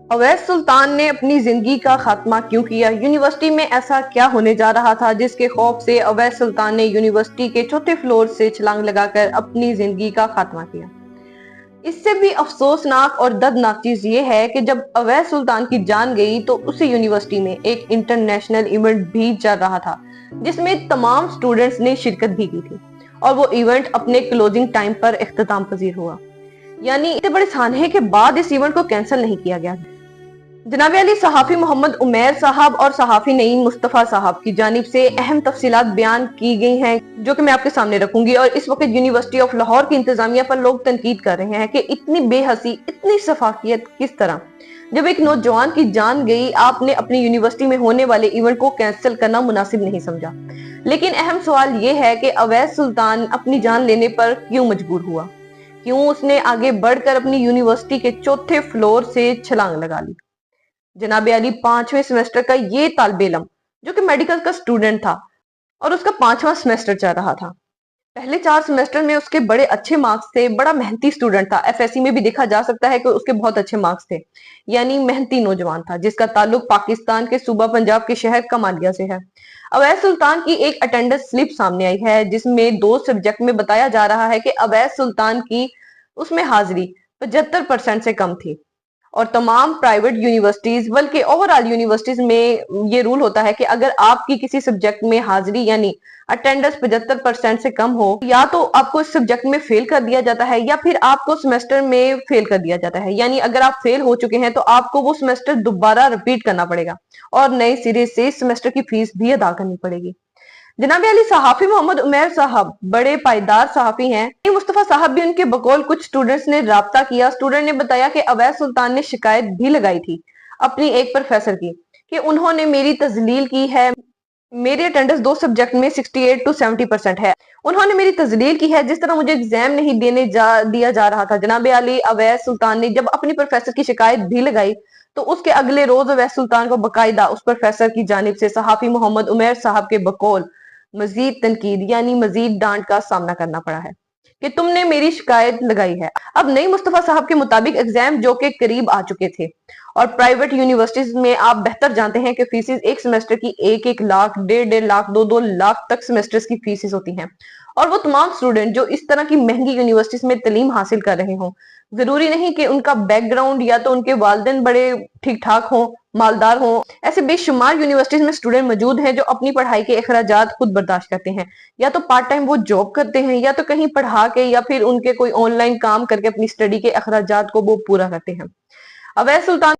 अवैस सुल्तान ने अपनी जिंदगी का खात्मा क्यों किया? यूनिवर्सिटी में ऐसा क्या होने जा रहा था जिसके खौफ से अवैस सुल्तान ने यूनिवर्सिटी के चौथे फ्लोर से छलांग लगाकर अपनी जिंदगी का खात्मा किया? इससे भी अफसोसनाक और दर्दनाक चीज ये है कि जब अवैस सुल्तान की जान गई तो उसी यूनिवर्सिटी में एक इंटरनेशनल इवेंट भी चल रहा था जिसमें तमाम स्टूडेंट्स ने शिरकत भी की थी और वो इवेंट अपने क्लोजिंग टाइम पर इख्तिताम पजीर हुआ। यानी इतने बड़े सानहे के बाद इस इवेंट को कैंसिल नहीं किया गया। जनाब अली सहाफी मोहम्मद उमैर साहब और सहाफी नईम मुस्तफा साहब की जानिब से अहम तफसीलात बयान की गई हैं जो कि मैं आपके सामने रखूंगी। और इस वक्त यूनिवर्सिटी ऑफ लाहौर की इंतजामिया पर लोग तनकीद कर रहे हैं कि इतनी बेहसी, इतनी सफाकियत किस तरह? जब एक नौजवान की जान गई, आपने अपनी यूनिवर्सिटी में होने वाले इवेंट को कैंसिल करना मुनासिब नहीं समझा। लेकिन अहम सवाल ये है कि अवैस सुल्तान अपनी जान लेने पर क्यों मजबूर हुआ? क्यों उसने आगे बढ़कर अपनी यूनिवर्सिटी के चौथे फ्लोर से छलांग लगा ली? जनाब अली 5वें सेमेस्टर का ये तालिब इल्म जो कि मेडिकल का स्टूडेंट था और उसका 5वां सेमेस्टर चल रहा था। पहले 4 सेमेस्टर में उसके बड़े अच्छे मार्क्स थे, बड़ा मेहनती स्टूडेंट था। एफएससी में भी देखा जा सकता है कि उसके बहुत अच्छे मार्क्स थे। यानी मेहनती नौजवान था जिसका ताल्लुक पाकिस्तान के सूबा पंजाब के शहर कमालिया से है। अवैस सुल्तान की एक अटेंडेंस स्लिप सामने आई है जिसमें 2 सब्जेक्ट में बताया जा रहा है कि अवैस सुल्तान की उसमें हाजिरी 75% से कम थी। और तमाम प्राइवेट यूनिवर्सिटीज बल्कि ओवरऑल यूनिवर्सिटीज में ये रूल होता है कि अगर आपकी किसी सब्जेक्ट में हाजिरी यानी अटेंडेंस 75% से कम हो, या तो आपको इस सब्जेक्ट में फेल कर दिया जाता है या फिर आपको सेमेस्टर में फेल कर दिया जाता है। यानी अगर आप फेल हो चुके हैं तो आपको वो सेमेस्टर दोबारा रिपीट करना पड़ेगा और नए सिरे से सेमेस्टर की फीस भी अदा करनी पड़ेगी। जनाब अली सहाफी मोहम्मद उमैर साहब बड़े पायदार सहाफी हैं। मुस्तफा साहब भी उनके बकौल कुछ स्टूडेंट्स ने राब्ता किया। स्टूडेंट ने बताया कि अवैस सुल्तान ने शिकायत भी लगाई थी अपनी एक प्रोफेसर की कि उन्होंने मेरी तजलील की है। मेरी अटेंडेंस 2 सब्जेक्ट में 68 to 70% है। उन्होंने मेरी तजलील की है, जिस तरह मुझे एग्जाम नहीं दिया जा रहा था। जनाब अली अवैस सुल्तान ने जब अपनी प्रोफेसर की शिकायत भी लगाई तो उसके अगले रोज अवैस सुल्तान को बकायदा उस प्रोफेसर की जानिब से सहाफी मोहम्मद उमैर साहब के बकौल मजीद तनकीद यानी मजीद डांट का सामना करना पड़ा है कि तुमने मेरी शिकायत लगाई है। अब नई मुस्तफा साहब के मुताबिक एग्जाम जो के करीब आ चुके थे और प्राइवेट यूनिवर्सिटीज में आप बेहतर जानते हैं कि फीसिस एक सेमेस्टर की 1-1 लाख, 1.5-1.5 लाख, 2-2 लाख तक सेमेस्टर्स की फीसिस होती हैं। और वो तमाम स्टूडेंट जो इस तरह की महंगी यूनिवर्सिटीज में तालीम हासिल कर रहे हों, जरूरी नहीं कि उनका बैकग्राउंड या तो उनके वालिदैन बड़े ठीक ठाक हों, मालदार हों। ऐसे बेशुमार यूनिवर्सिटीज में स्टूडेंट मौजूद हैं जो अपनी पढ़ाई के अखराजात खुद बर्दाश्त करते हैं। या तो पार्ट टाइम वो जॉब करते हैं या तो कहीं पढ़ा के या फिर उनके कोई ऑनलाइन काम करके अपनी स्टडी के अखराजात को वो पूरा करते हैं। अवैस सुल्तान